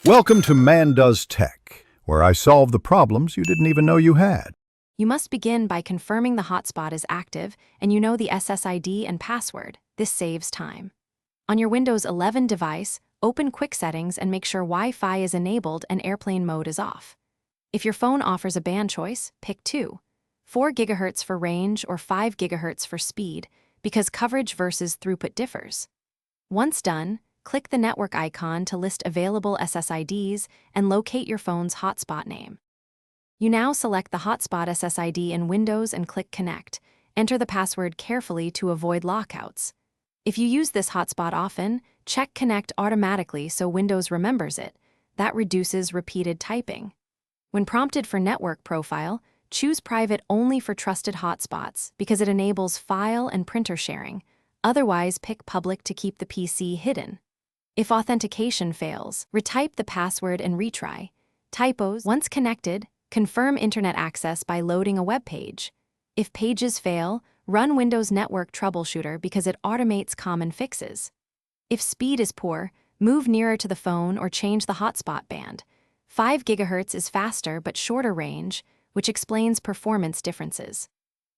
Welcome to Man Does Tech, where I solve the problems you didn't even know you had. You must begin by confirming the hotspot is active and you know the SSID and password. This saves time. On your Windows 11 device, open Quick Settings and make sure Wi-Fi is enabled and airplane mode is off. If your phone offers a band choice, pick 2. 4 GHz for range or 5 GHz for speed, because coverage versus throughput differs. Once done, click the network icon to list available SSIDs and locate your phone's hotspot name. You now select the hotspot SSID in Windows and click Connect. Enter the password carefully to avoid lockouts. If you use this hotspot often, check Connect automatically so Windows remembers it. That reduces repeated typing. When prompted for network profile, choose private only for trusted hotspots because it enables file and printer sharing. Otherwise, pick public to keep the PC hidden. If authentication fails, retype the password and retry. Typos, once connected, confirm internet access by loading a web page. If pages fail, run Windows Network Troubleshooter because it automates common fixes. If speed is poor, move nearer to the phone or change the hotspot band. 5 GHz is faster but shorter range, which explains performance differences.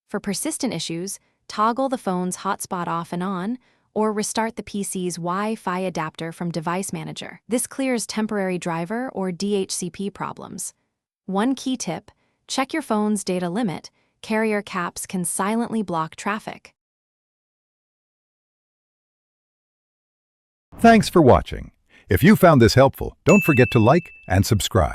For persistent issues, toggle the phone's hotspot off and on, or restart the PC's Wi-Fi adapter from Device Manager. This clears temporary driver or DHCP problems. One key tip: check your phone's data limit. Carrier caps can silently block traffic. Thanks for watching. If you found this helpful, don't forget to like and subscribe.